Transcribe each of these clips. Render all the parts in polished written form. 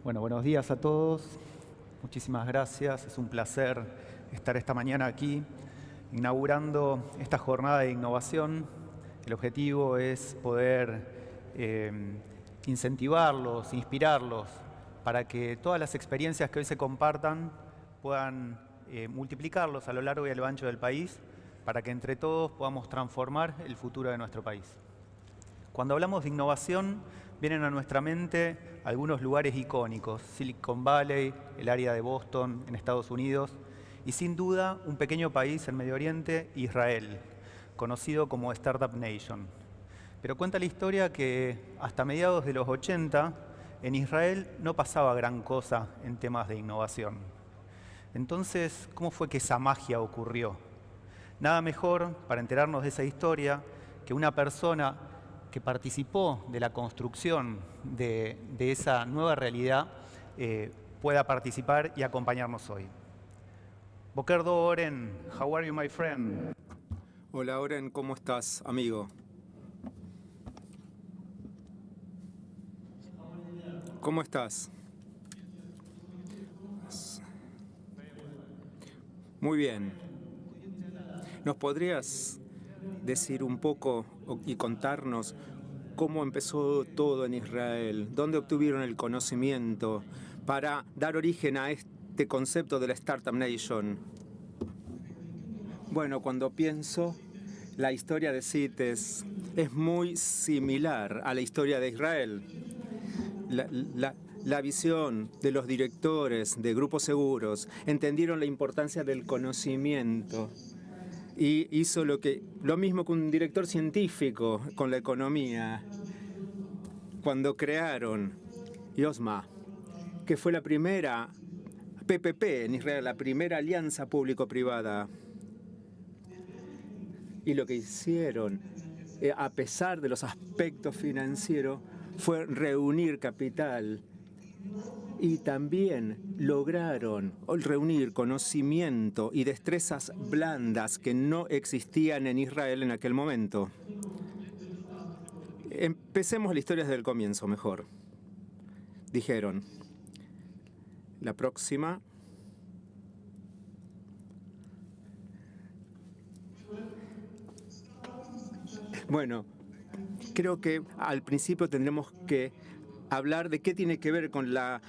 Bueno, buenos días a todos. Muchísimas gracias. Es un placer estar esta mañana aquí inaugurando esta jornada de innovación. El objetivo es poder incentivarlos, inspirarlos, para que todas las experiencias que hoy se compartan puedan multiplicarlos a lo largo y a lo ancho del país, para que entre todos podamos transformar el futuro de nuestro país. Cuando hablamos de innovación, vienen a nuestra mente algunos lugares icónicos: Silicon Valley, el área de Boston en Estados Unidos, y sin duda un pequeño país en Medio Oriente, Israel, conocido como Startup Nation. Pero cuenta la historia que hasta mediados de los 80, en Israel no pasaba gran cosa en temas de innovación. Entonces, ¿cómo fue que esa magia ocurrió? Nada mejor para enterarnos de esa historia que una persona que participó de la construcción de esa nueva realidad pueda participar y acompañarnos hoy. Boker Tov, Oren, how are you, my friend? Hola, Oren, ¿cómo estás, amigo? ¿Cómo estás? Muy bien. ¿Nos podrías decir un poco y contarnos cómo empezó todo en Israel? ¿Dónde obtuvieron el conocimiento para dar origen a este concepto de la Startup Nation? Bueno, cuando pienso, la historia de CITES es muy similar a la historia de Israel. La visión de los directores de grupos seguros entendieron la importancia del conocimiento y hizo lo mismo que un director científico con la economía cuando crearon IOSMA, que fue la primera PPP en Israel, la primera alianza público-privada. Y lo que hicieron, a pesar de los aspectos financieros, fue reunir capital y también lograron reunir conocimiento y destrezas blandas que no existían en Israel en aquel momento. Empecemos la historia desde el comienzo mejor. Dijeron, la próxima. Bueno, creo que al principio tendremos que hablar de qué tiene que ver con la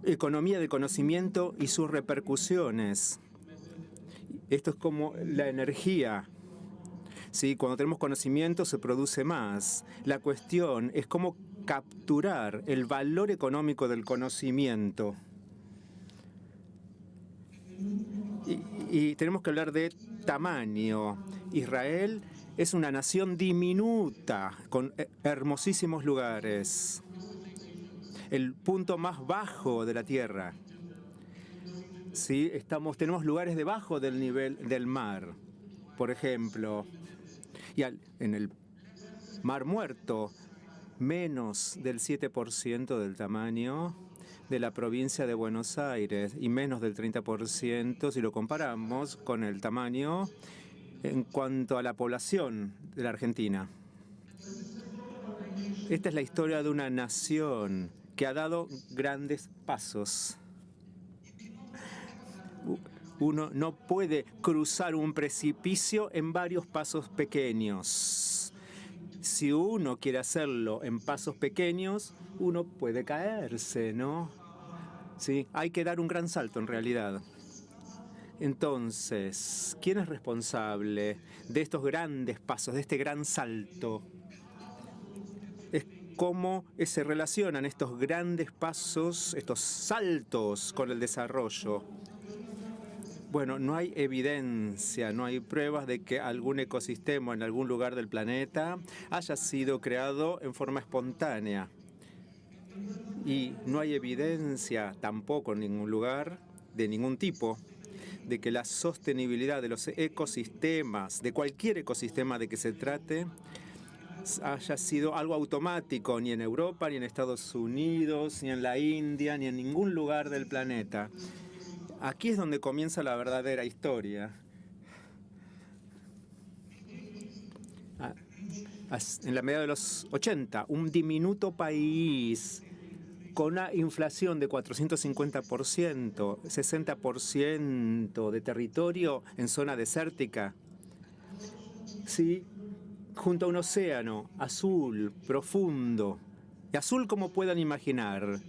economía del conocimiento y sus repercusiones. Esto es como la energía. ¿Sí? Cuando tenemos conocimiento se produce más. La cuestión es cómo capturar el valor económico del conocimiento. Y tenemos que hablar de tamaño. Israel es una nación diminuta, con hermosísimos lugares. El punto más bajo de la tierra. ¿Sí? Tenemos lugares debajo del nivel del mar, por ejemplo. Y en el Mar Muerto, menos del 7% del tamaño de la provincia de Buenos Aires y menos del 30% si lo comparamos con el tamaño en cuanto a la población de la Argentina. Esta es la historia de una nación que ha dado grandes pasos. Uno no puede cruzar un precipicio en varios pasos pequeños. Si uno quiere hacerlo en pasos pequeños, uno puede caerse, ¿no? Sí, hay que dar un gran salto en realidad. Entonces, ¿quién es responsable de estos grandes pasos, de este gran salto? Es cómo se relacionan estos grandes pasos, estos saltos con el desarrollo. Bueno, no hay evidencia, no hay pruebas de que algún ecosistema en algún lugar del planeta haya sido creado en forma espontánea. Y no hay evidencia tampoco en ningún lugar, de ningún tipo, de que la sostenibilidad de los ecosistemas, de cualquier ecosistema de que se trate, haya sido algo automático, ni en Europa, ni en Estados Unidos, ni en la India, ni en ningún lugar del planeta. Aquí es donde comienza la verdadera historia. En la media de los 80, un diminuto país con una inflación de 450%, 60% de territorio en zona desértica, ¿sí? Junto a un océano azul, profundo, y azul como puedan imaginar,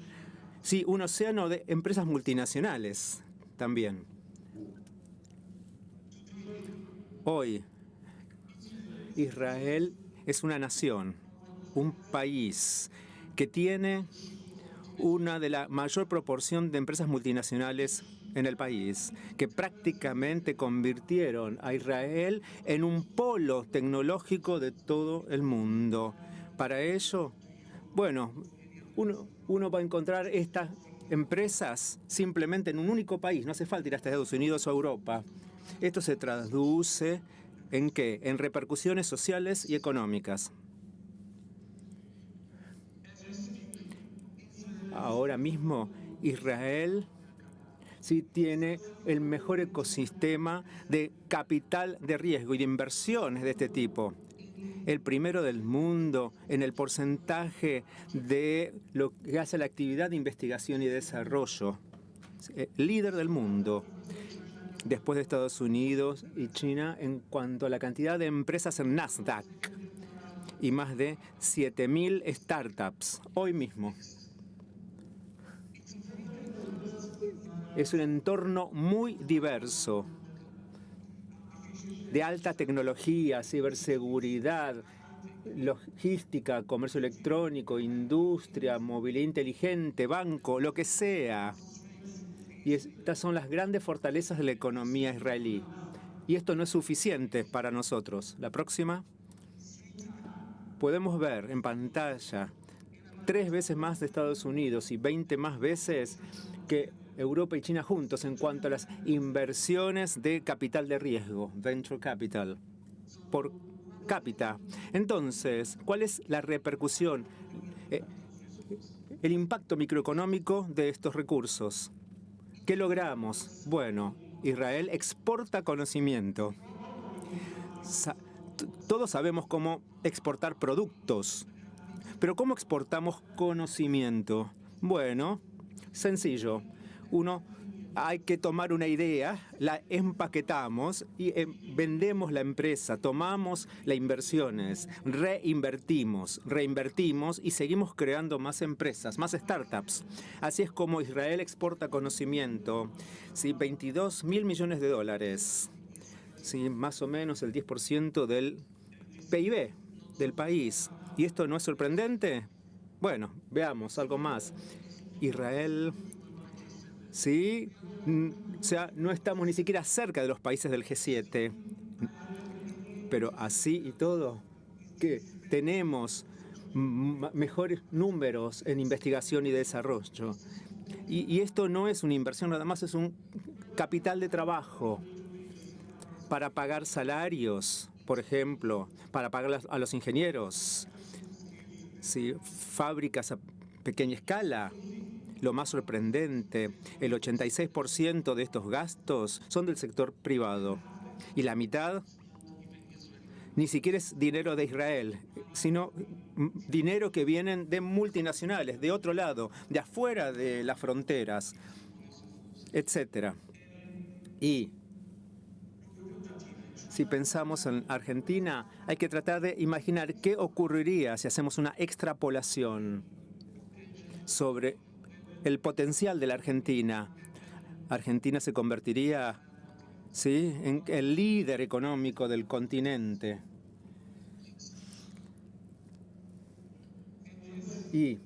sí, un océano de empresas multinacionales también. Hoy, Israel es una nación, un país que tiene una de la mayor proporción de empresas multinacionales en el país, que prácticamente convirtieron a Israel en un polo tecnológico de todo el mundo. Para ello, bueno, uno va a encontrar estas empresas simplemente en un único país, no hace falta ir hasta Estados Unidos o Europa. Esto se traduce ¿en qué? En repercusiones sociales y económicas. Ahora mismo Israel sí tiene el mejor ecosistema de capital de riesgo y de inversiones de este tipo. El primero del mundo en el porcentaje de lo que hace la actividad de investigación y desarrollo. Líder del mundo, después de Estados Unidos y China, en cuanto a la cantidad de empresas en Nasdaq y más de 7.000 startups hoy mismo. Es un entorno muy diverso, de alta tecnología, ciberseguridad, logística, comercio electrónico, industria, movilidad inteligente, banco, lo que sea. Y estas son las grandes fortalezas de la economía israelí. Y esto no es suficiente para nosotros. La próxima. Podemos ver en pantalla 3 veces más de Estados Unidos y 20 más veces que Europa y China juntos en cuanto a las inversiones de capital de riesgo, venture capital, por cápita. Entonces, ¿cuál es la repercusión, el impacto microeconómico de estos recursos? ¿Qué logramos? Bueno, Israel exporta conocimiento. Todos sabemos cómo exportar productos, pero ¿cómo exportamos conocimiento? Bueno, sencillo. Hay que tomar una idea, la empaquetamos y vendemos la empresa, tomamos las inversiones, reinvertimos y seguimos creando más empresas, más startups. Así es como Israel exporta conocimiento, ¿sí? 22.000 millones de dólares, ¿sí? Más o menos el 10% del PIB del país. ¿Y esto no es sorprendente? Bueno, veamos algo más. Israel... ¿sí? O sea, no estamos ni siquiera cerca de los países del G7. Pero así y todo, que tenemos mejores números en investigación y desarrollo. Y esto no es una inversión, nada más es un capital de trabajo para pagar salarios, por ejemplo, para pagar a los ingenieros, ¿sí? Fábricas a pequeña escala. Lo más sorprendente, el 86% de estos gastos son del sector privado. Y la mitad ni siquiera es dinero de Israel, sino dinero que vienen de multinacionales, de otro lado, de afuera de las fronteras, etc. Y si pensamos en Argentina, hay que tratar de imaginar qué ocurriría si hacemos una extrapolación sobre el potencial de la Argentina. Argentina se convertiría, ¿sí?, en el líder económico del continente. Y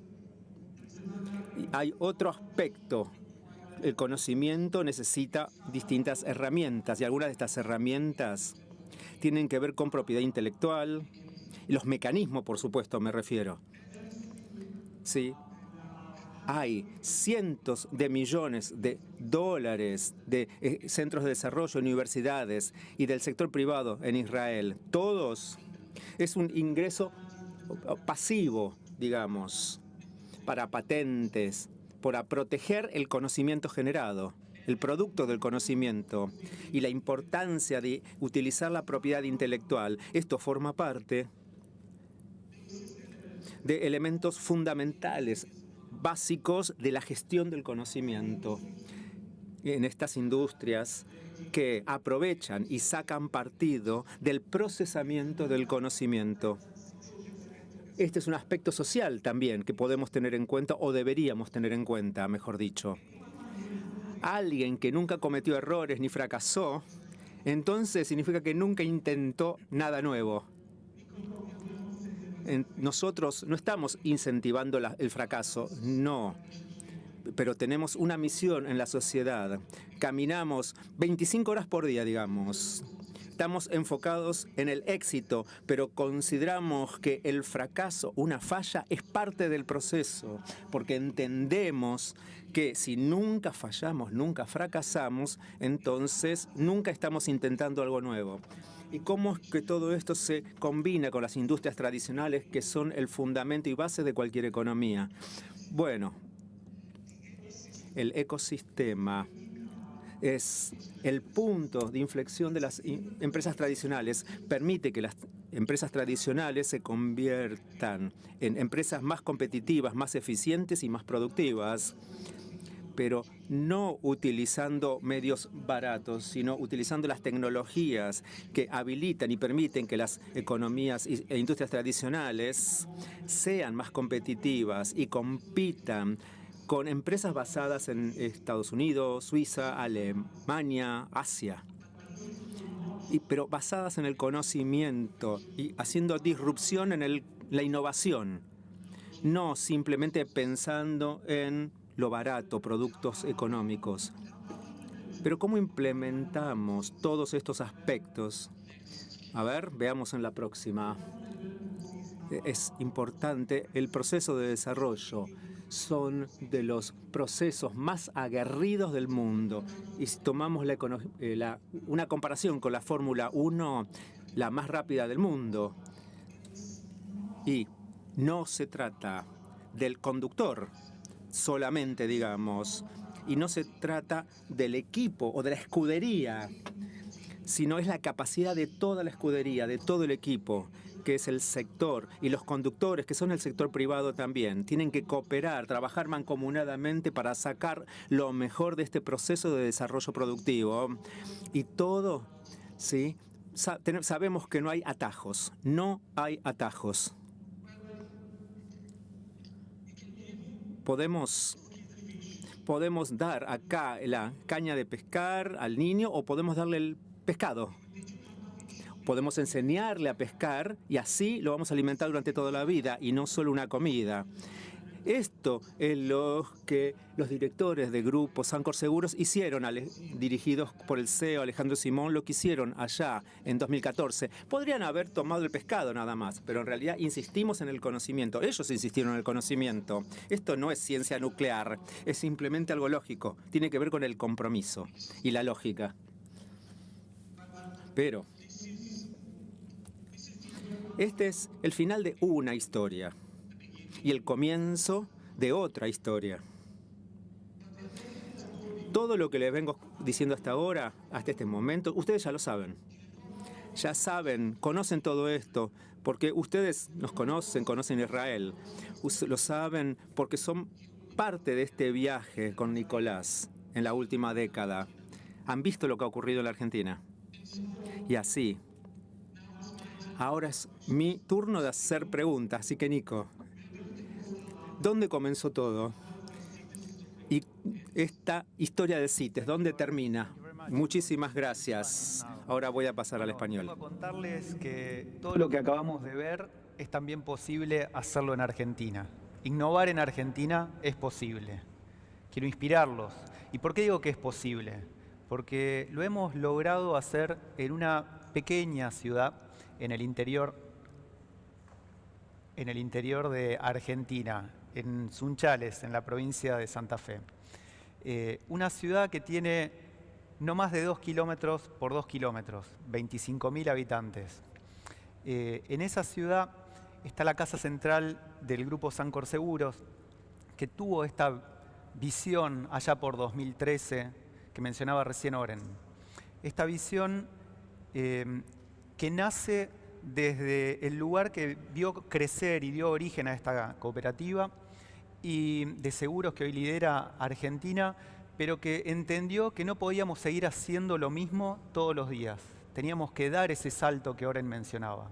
hay otro aspecto. El conocimiento necesita distintas herramientas y algunas de estas herramientas tienen que ver con propiedad intelectual y los mecanismos, por supuesto, me refiero. Sí. Hay cientos de millones de dólares de centros de desarrollo, universidades y del sector privado en Israel. Todos es un ingreso pasivo, digamos, para patentes, para proteger el conocimiento generado, el producto del conocimiento y la importancia de utilizar la propiedad intelectual. Esto forma parte de elementos fundamentales, básicos de la gestión del conocimiento. En estas industrias que aprovechan y sacan partido del procesamiento del conocimiento. Este es un aspecto social también que podemos tener en cuenta, o deberíamos tener en cuenta, mejor dicho. Alguien que nunca cometió errores ni fracasó, entonces significa que nunca intentó nada nuevo. Nosotros no estamos incentivando el fracaso, no. Pero tenemos una misión en la sociedad. Caminamos 25 horas por día, digamos. Estamos enfocados en el éxito, pero consideramos que el fracaso, una falla, es parte del proceso, porque entendemos que si nunca fallamos, nunca fracasamos, entonces nunca estamos intentando algo nuevo. ¿Y cómo es que todo esto se combina con las industrias tradicionales que son el fundamento y base de cualquier economía? Bueno, el ecosistema es el punto de inflexión de las empresas tradicionales. Permite que las empresas tradicionales se conviertan en empresas más competitivas, más eficientes y más productivas, pero no utilizando medios baratos, sino utilizando las tecnologías que habilitan y permiten que las economías e industrias tradicionales sean más competitivas y compitan con empresas basadas en Estados Unidos, Suiza, Alemania, Asia, pero basadas en el conocimiento y haciendo disrupción en la innovación, no simplemente pensando en lo barato, productos económicos. Pero ¿cómo implementamos todos estos aspectos? A ver, veamos en la próxima. Es importante el proceso de desarrollo. Son de los procesos más aguerridos del mundo. Y si tomamos una comparación con la Fórmula 1, la más rápida del mundo, y no se trata del conductor solamente, digamos, y no se trata del equipo o de la escudería, sino es la capacidad de toda la escudería, de todo el equipo, que es el sector, y los conductores, que son el sector privado también, tienen que cooperar, trabajar mancomunadamente para sacar lo mejor de este proceso de desarrollo productivo. Y todo, ¿sí? Sabemos que no hay atajos, no hay atajos. Podemos dar acá la caña de pescar al niño o podemos darle el pescado. Podemos enseñarle a pescar y así lo vamos a alimentar durante toda la vida y no solo una comida. Esto es lo que los directores de grupos Sancor Seguros hicieron, dirigidos por el CEO Alejandro Simón, lo que hicieron allá en 2014. Podrían haber tomado el pescado nada más, pero en realidad insistimos en el conocimiento. Ellos insistieron en el conocimiento. Esto no es ciencia nuclear, es simplemente algo lógico. Tiene que ver con el compromiso y la lógica. Pero este es el final de una historia y el comienzo de otra historia. Todo lo que les vengo diciendo hasta ahora, hasta este momento, ustedes ya lo saben. Ya saben, conocen todo esto, porque ustedes nos conocen Israel. Lo saben porque son parte de este viaje con Nicolás en la última década. Han visto lo que ha ocurrido en la Argentina. Y así, ahora es mi turno de hacer preguntas, así que Nico, ¿dónde comenzó todo? Y esta historia de CITES, ¿dónde termina? Muchísimas gracias. Ahora voy a pasar al español. Vengo a contarles que todo lo que acabamos de ver es también posible hacerlo en Argentina. Innovar en Argentina es posible. Quiero inspirarlos. ¿Y por qué digo que es posible? Porque lo hemos logrado hacer en una pequeña ciudad en el interior de Argentina, en Sunchales, en la provincia de Santa Fe. Una ciudad que tiene no más de 2 kilómetros por 2 kilómetros, 25.000 habitantes. En esa ciudad está la casa central del grupo Sancor Seguros, que tuvo esta visión allá por 2013, que mencionaba recién Oren. Esta visión que nace desde el lugar que vio crecer y dio origen a esta cooperativa y de seguros que hoy lidera Argentina, pero que entendió que no podíamos seguir haciendo lo mismo todos los días. Teníamos que dar ese salto que Oren mencionaba.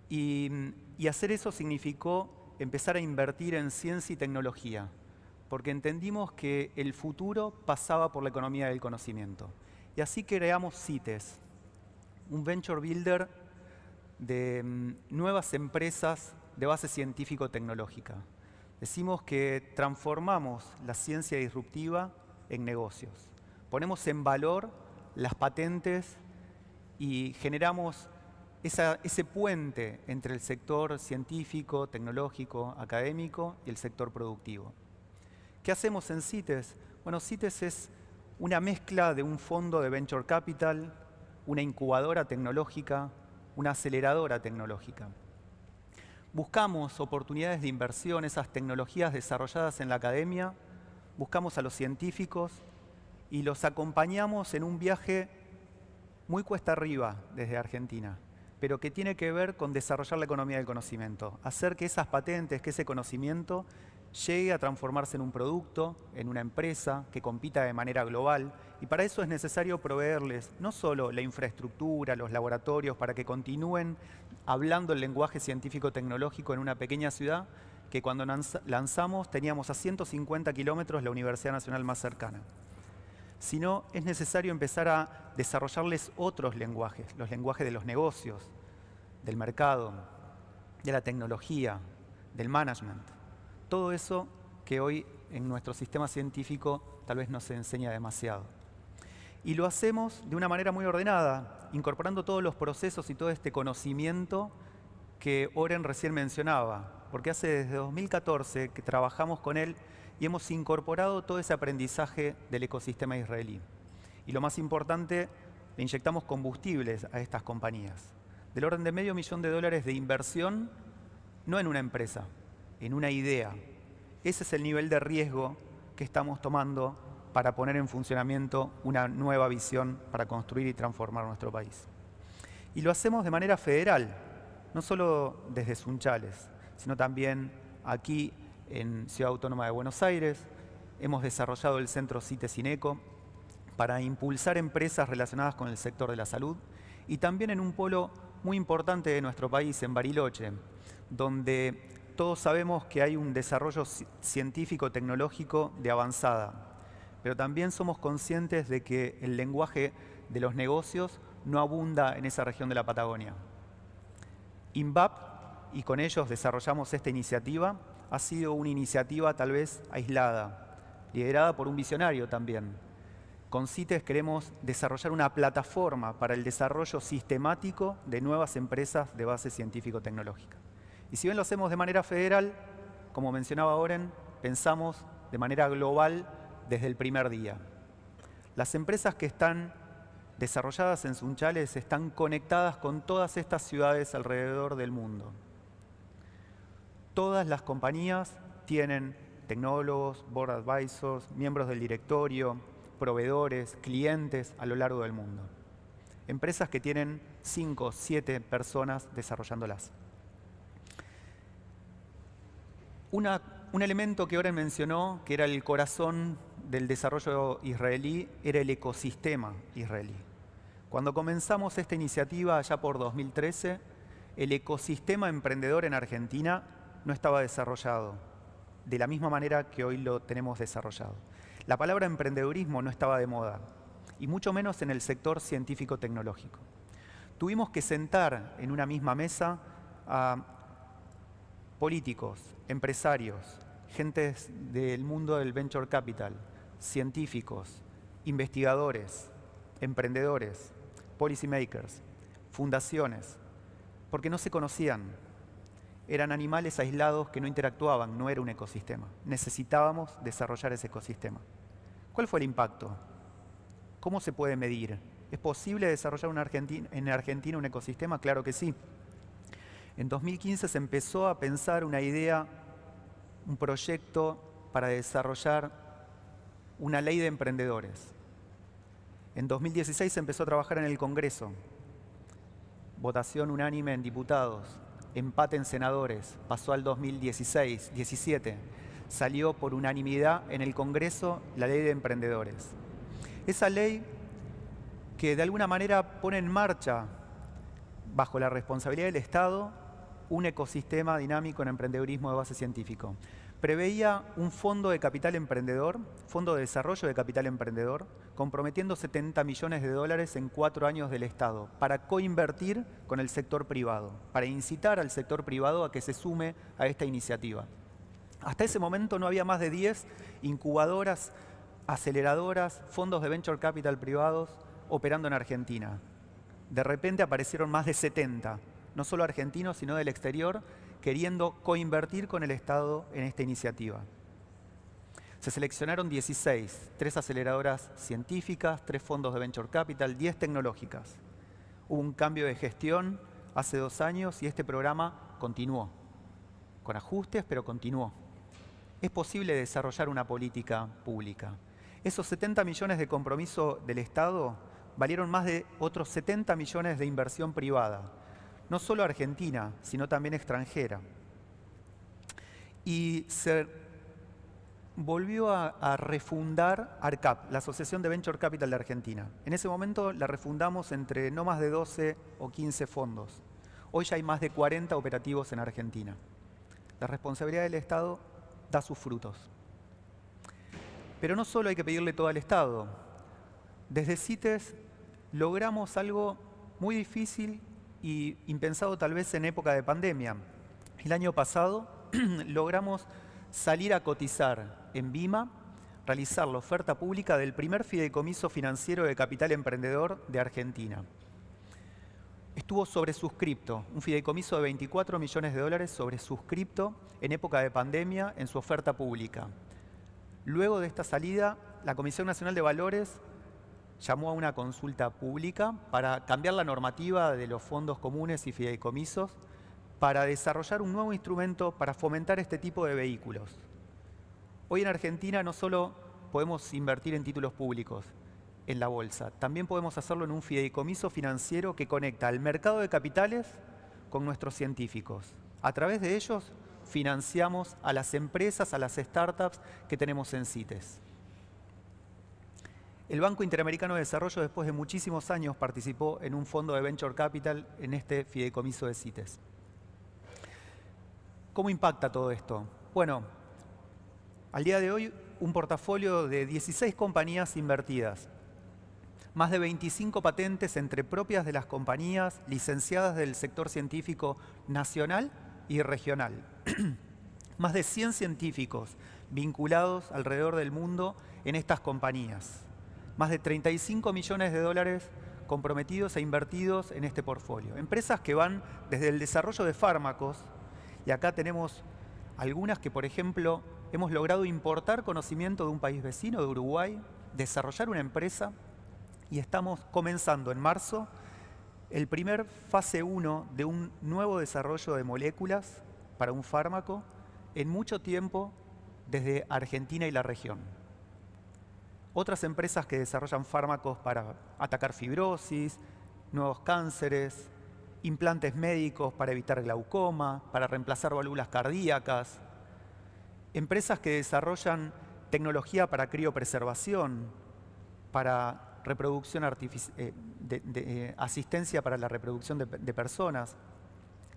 Y hacer eso significó empezar a invertir en ciencia y tecnología, porque entendimos que el futuro pasaba por la economía del conocimiento. Y así creamos CITES, un venture builder de nuevas empresas de base científico-tecnológica. Decimos que transformamos la ciencia disruptiva en negocios. Ponemos en valor las patentes y generamos ese puente entre el sector científico, tecnológico, académico y el sector productivo. ¿Qué hacemos en CITES? Bueno, CITES es una mezcla de un fondo de venture capital, una incubadora tecnológica, una aceleradora tecnológica. Buscamos oportunidades de inversión, esas tecnologías desarrolladas en la academia, buscamos a los científicos y los acompañamos en un viaje muy cuesta arriba desde Argentina, pero que tiene que ver con desarrollar la economía del conocimiento, hacer que esas patentes, que ese conocimiento llegue a transformarse en un producto, en una empresa que compita de manera global. Y para eso es necesario proveerles no solo la infraestructura, los laboratorios, para que continúen hablando el lenguaje científico-tecnológico en una pequeña ciudad, que cuando lanzamos teníamos a 150 kilómetros la Universidad Nacional más cercana, sino es necesario empezar a desarrollarles otros lenguajes, los lenguajes de los negocios, del mercado, de la tecnología, del management. Todo eso que hoy en nuestro sistema científico tal vez no se enseña demasiado. Y lo hacemos de una manera muy ordenada, incorporando todos los procesos y todo este conocimiento que Oren recién mencionaba, porque hace desde 2014 que trabajamos con él y hemos incorporado todo ese aprendizaje del ecosistema israelí. Y lo más importante, le inyectamos combustibles a estas compañías, del orden de $500 millones de inversión, no en una empresa, en una idea. Ese es el nivel de riesgo que estamos tomando para poner en funcionamiento una nueva visión para construir y transformar nuestro país. Y lo hacemos de manera federal, no solo desde Sunchales, sino también aquí en Ciudad Autónoma de Buenos Aires. Hemos desarrollado el centro CITES INECO para impulsar empresas relacionadas con el sector de la salud y también en un polo muy importante de nuestro país, en Bariloche, donde todos sabemos que hay un desarrollo científico-tecnológico de avanzada, pero también somos conscientes de que el lenguaje de los negocios no abunda en esa región de la Patagonia. INVAP, y con ellos desarrollamos esta iniciativa, ha sido una iniciativa tal vez aislada, liderada por un visionario también. Con CITES queremos desarrollar una plataforma para el desarrollo sistemático de nuevas empresas de base científico-tecnológica. Y si bien lo hacemos de manera federal, como mencionaba Oren, pensamos de manera global desde el primer día. Las empresas que están desarrolladas en Sunchales están conectadas con todas estas ciudades alrededor del mundo. Todas las compañías tienen tecnólogos, board advisors, miembros del directorio, proveedores, clientes a lo largo del mundo. Empresas que tienen 5 o 7 personas desarrollándolas. Un elemento que Oren mencionó, que era el corazón del desarrollo israelí, era el ecosistema israelí. Cuando comenzamos esta iniciativa allá por 2013, el ecosistema emprendedor en Argentina no estaba desarrollado de la misma manera que hoy lo tenemos desarrollado. La palabra emprendedurismo no estaba de moda, y mucho menos en el sector científico-tecnológico. Tuvimos que sentar en una misma mesa a políticos, empresarios, gentes del mundo del venture capital, científicos, investigadores, emprendedores, policy makers, fundaciones, porque no se conocían. Eran animales aislados que no interactuaban, no era un ecosistema. Necesitábamos desarrollar ese ecosistema. ¿Cuál fue el impacto? ¿Cómo se puede medir? ¿Es posible desarrollar en Argentina un ecosistema? Claro que sí. En 2015 se empezó a pensar una idea, un proyecto para desarrollar una ley de emprendedores. En 2016 se empezó a trabajar en el Congreso. Votación unánime en diputados, empate en senadores, pasó al 2016, 17. salió por unanimidad en el Congreso la Ley de Emprendedores. Esa ley que de alguna manera pone en marcha, bajo la responsabilidad del Estado, un ecosistema dinámico en emprendedurismo de base científico. Preveía un fondo de capital emprendedor, fondo de desarrollo de capital emprendedor, comprometiendo 70 millones de dólares en 4 años del Estado para coinvertir con el sector privado, para incitar al sector privado a que se sume a esta iniciativa. Hasta ese momento no había más de 10 incubadoras, aceleradoras, fondos de venture capital privados operando en Argentina. De repente aparecieron más de 70, no solo argentinos, sino del exterior, queriendo coinvertir con el Estado en esta iniciativa. Se seleccionaron 16, 3 aceleradoras científicas, 3 fondos de venture capital, 10 tecnológicas. Hubo un cambio de gestión hace 2 años y este programa continuó, con ajustes, pero continuó. Es posible desarrollar una política pública. Esos 70 millones de compromiso del Estado valieron más de otros 70 millones de inversión privada, no solo argentina, sino también extranjera. Y se volvió a refundar ARCAP, la Asociación de Venture Capital de Argentina. En ese momento la refundamos entre no más de 12 o 15 fondos. Hoy ya hay más de 40 operativos en Argentina. La responsabilidad del Estado da sus frutos. Pero no solo hay que pedirle todo al Estado. Desde CITES logramos algo muy difícil y impensado tal vez en época de pandemia. El año pasado logramos salir a cotizar en BIMA, realizar la oferta pública del primer fideicomiso financiero de capital emprendedor de Argentina. Estuvo sobresuscripto, un fideicomiso de 24 millones de dólares sobresuscripto en época de pandemia en su oferta pública. Luego de esta salida, la Comisión Nacional de Valores llamó a una consulta pública para cambiar la normativa de los fondos comunes y fideicomisos para desarrollar un nuevo instrumento para fomentar este tipo de vehículos. Hoy en Argentina no solo podemos invertir en títulos públicos en la bolsa, también podemos hacerlo en un fideicomiso financiero que conecta al mercado de capitales con nuestros científicos. A través de ellos financiamos a las empresas, a las startups que tenemos en CITES. El Banco Interamericano de Desarrollo, después de muchísimos años, participó en un fondo de Venture Capital en este fideicomiso de CITES. ¿Cómo impacta todo esto? Bueno, al día de hoy, un portafolio de 16 compañías invertidas, más de 25 patentes entre propias de las compañías licenciadas del sector científico nacional y regional, más de 100 científicos vinculados alrededor del mundo en estas compañías. Más de 35 millones de dólares comprometidos e invertidos en este portfolio. Empresas que van desde el desarrollo de fármacos, y acá tenemos algunas que, por ejemplo, hemos logrado importar conocimiento de un país vecino, de Uruguay, desarrollar una empresa, y estamos comenzando en marzo el primer fase 1 de un nuevo desarrollo de moléculas para un fármaco en mucho tiempo desde Argentina y la región. Otras empresas que desarrollan fármacos para atacar fibrosis, nuevos cánceres, implantes médicos para evitar glaucoma, para reemplazar válvulas cardíacas. Empresas que desarrollan tecnología para criopreservación, para reproducción asistencia para la reproducción de personas.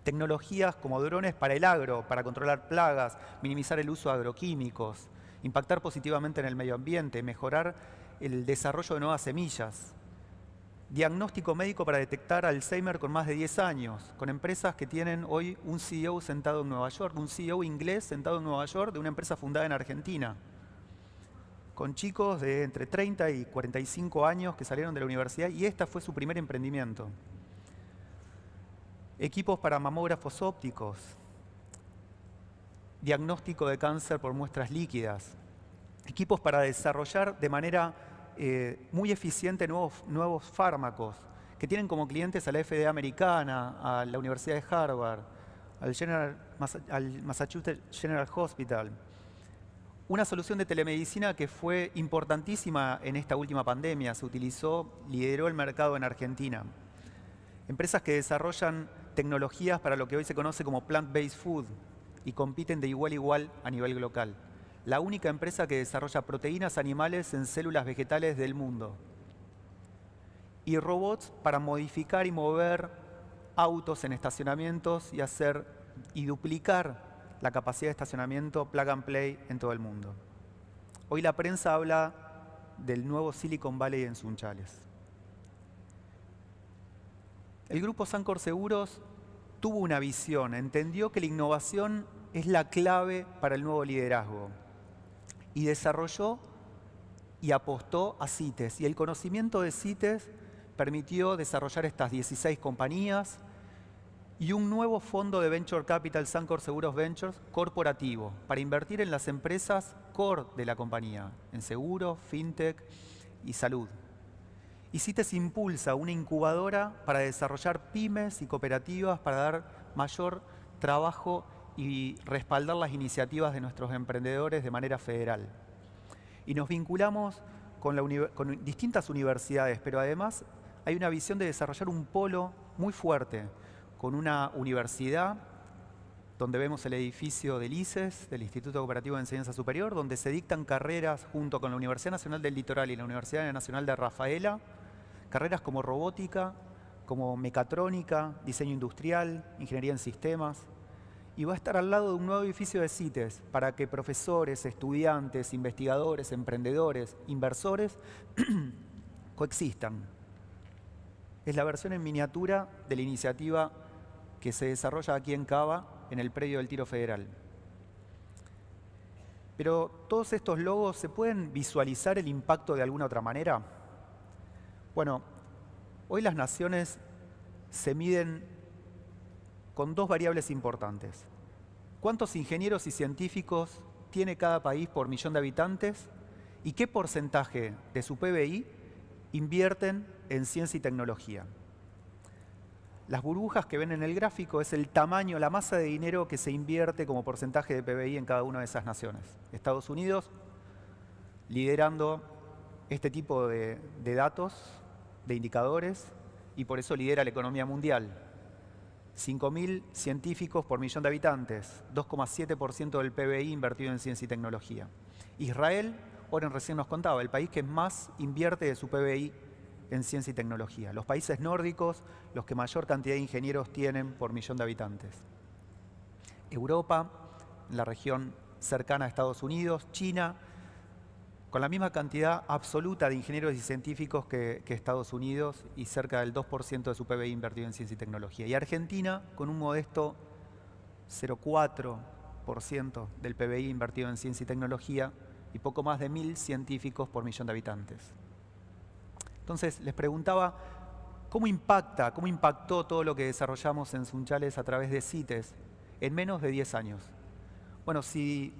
Tecnologías como drones para el agro, para controlar plagas, minimizar el uso de agroquímicos, impactar positivamente en el medio ambiente, mejorar el desarrollo de nuevas semillas. Diagnóstico médico para detectar Alzheimer con más de 10 años, con empresas que tienen hoy un CEO sentado en Nueva York, un CEO inglés sentado en Nueva York de una empresa fundada en Argentina, con chicos de entre 30 y 45 años que salieron de la universidad y este fue su primer emprendimiento. Equipos para mamógrafos ópticos, diagnóstico de cáncer por muestras líquidas, equipos para desarrollar de manera muy eficiente nuevos fármacos que tienen como clientes a la FDA americana, a la Universidad de Harvard, al Massachusetts General Hospital. Una solución de telemedicina que fue importantísima en esta última pandemia, se utilizó, lideró el mercado en Argentina. Empresas que desarrollan tecnologías para lo que hoy se conoce como plant-based food y compiten de igual a igual a nivel local. la única empresa que desarrolla proteínas animales en células vegetales del mundo. Y robots para modificar y mover autos en estacionamientos y duplicar la capacidad de estacionamiento plug and play en todo el mundo. Hoy la prensa habla del nuevo Silicon Valley en Sunchales. El grupo Sancor Seguros tuvo una visión, entendió que la innovación es la clave para el nuevo liderazgo y desarrolló y apostó a CITES. Y el conocimiento de CITES permitió desarrollar estas 16 compañías y un nuevo fondo de Venture Capital, Sancor Seguros Ventures, corporativo, para invertir en las empresas core de la compañía, en seguro, fintech y salud. Y CITES impulsa una incubadora para desarrollar pymes y cooperativas para dar mayor trabajo y respaldar las iniciativas de nuestros emprendedores de manera federal. Y nos vinculamos con distintas universidades, pero además hay una visión de desarrollar un polo muy fuerte, con una universidad donde vemos el edificio del ICES, del Instituto Cooperativo de Enseñanza Superior, donde se dictan carreras junto con la Universidad Nacional del Litoral y la Universidad Nacional de Rafaela, carreras como robótica, como mecatrónica, diseño industrial, ingeniería en sistemas. Y va a estar al lado de un nuevo edificio de CITES para que profesores, estudiantes, investigadores, emprendedores, inversores coexistan. Es la versión en miniatura de la iniciativa que se desarrolla aquí en Cava, en el predio del Tiro Federal. Pero todos estos logos, ¿se pueden visualizar el impacto de alguna otra manera? Bueno, hoy las naciones se miden con dos variables importantes. ¿Cuántos ingenieros y científicos tiene cada país por millón de habitantes? ¿Y qué porcentaje de su PBI invierten en ciencia y tecnología? Las burbujas que ven en el gráfico es el tamaño, la masa de dinero que se invierte como porcentaje de PBI en cada una de esas naciones. Estados Unidos liderando este tipo de datos, de indicadores, y por eso lidera la economía mundial. 5.000 científicos por millón de habitantes, 2,7% del PBI invertido en ciencia y tecnología. Israel, Oren recién nos contaba, el país que más invierte de su PBI en ciencia y tecnología. Los países nórdicos, los que mayor cantidad de ingenieros tienen por millón de habitantes. Europa, la región cercana a Estados Unidos, China, con la misma cantidad absoluta de ingenieros y científicos que Estados Unidos y cerca del 2% de su PBI invertido en ciencia y tecnología. Y Argentina, con un modesto 0,4% del PBI invertido en ciencia y tecnología y poco más de 1.000 científicos por millón de habitantes. Entonces, les preguntaba, ¿cómo impactó todo lo que desarrollamos en Sunchales a través de CITES en menos de 10 años? Bueno, si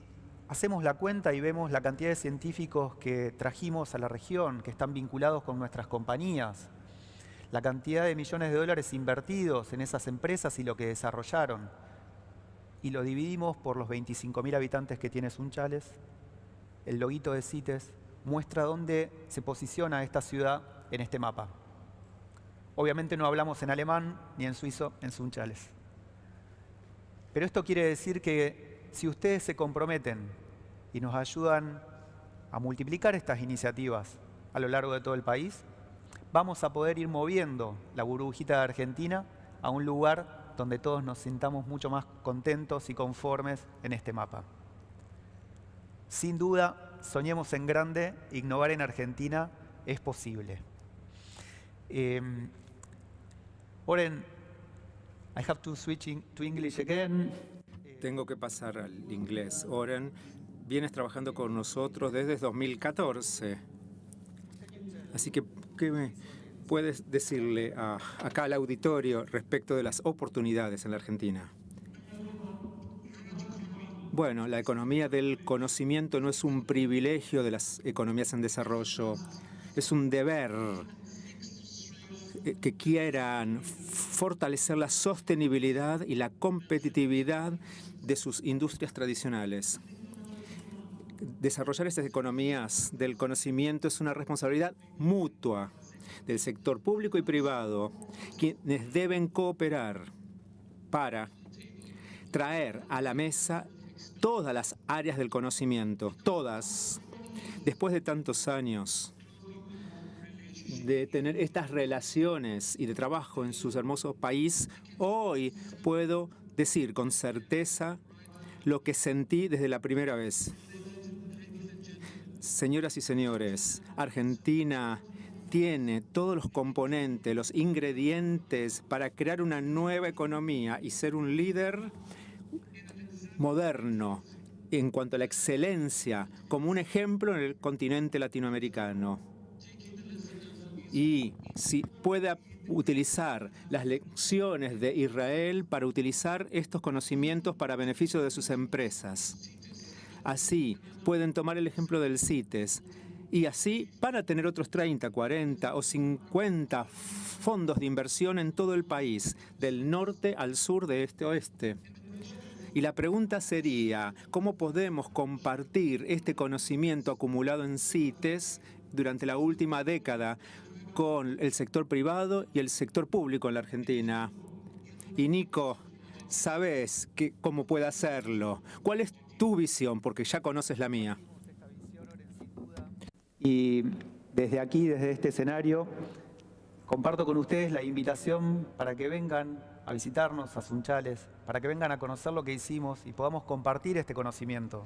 hacemos la cuenta y vemos la cantidad de científicos que trajimos a la región, que están vinculados con nuestras compañías, la cantidad de millones de dólares invertidos en esas empresas y lo que desarrollaron, y lo dividimos por los 25.000 habitantes que tiene Sunchales, el loguito de CITES muestra dónde se posiciona esta ciudad en este mapa. Obviamente no hablamos en alemán ni en suizo en Sunchales. Pero esto quiere decir que si ustedes se comprometen y nos ayudan a multiplicar estas iniciativas a lo largo de todo el país, vamos a poder ir moviendo la burbujita de Argentina a un lugar donde todos nos sintamos mucho más contentos y conformes en este mapa. Sin duda, soñemos en grande, innovar en Argentina es posible. Oren, I have to switch to English again. Tengo que pasar al inglés. Oren, vienes trabajando con nosotros desde 2014. Así que, ¿qué me puedes decirle acá al auditorio respecto de las oportunidades en la Argentina? Bueno, la economía del conocimiento no es un privilegio de las economías en desarrollo, es un deber que quieran fortalecer la sostenibilidad y la competitividad de sus industrias tradicionales. Desarrollar estas economías del conocimiento es una responsabilidad mutua del sector público y privado, quienes deben cooperar para traer a la mesa todas las áreas del conocimiento, todas. Después de tantos años de tener estas relaciones y de trabajo en su hermoso país, hoy puedo decir con certeza lo que sentí desde la primera vez. Señoras y señores, Argentina tiene todos los componentes, los ingredientes para crear una nueva economía y ser un líder moderno en cuanto a la excelencia, como un ejemplo en el continente latinoamericano. Y si pueda utilizar las lecciones de Israel para utilizar estos conocimientos para beneficio de sus empresas. Así pueden tomar el ejemplo del CITES y así para tener otros 30, 40 o 50 fondos de inversión en todo el país, del norte al sur, de este a oeste. Y la pregunta sería, ¿cómo podemos compartir este conocimiento acumulado en CITES durante la última década con el sector privado y el sector público en la Argentina? Y Nico, ¿sabes cómo puede hacerlo? ¿Cuál es tu visión? Porque ya conoces la mía. Y desde aquí, desde este escenario, comparto con ustedes la invitación para que vengan a visitarnos a Sunchales, para que vengan a conocer lo que hicimos y podamos compartir este conocimiento,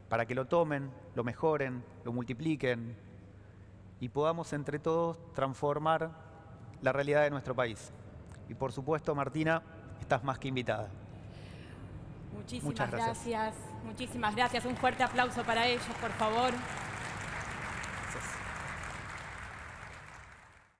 para que lo tomen, lo mejoren, lo multipliquen y podamos entre todos transformar la realidad de nuestro país. Y por supuesto, Martina, estás más que invitada. Muchísimas gracias. Muchísimas gracias. Un fuerte aplauso para ellos, por favor.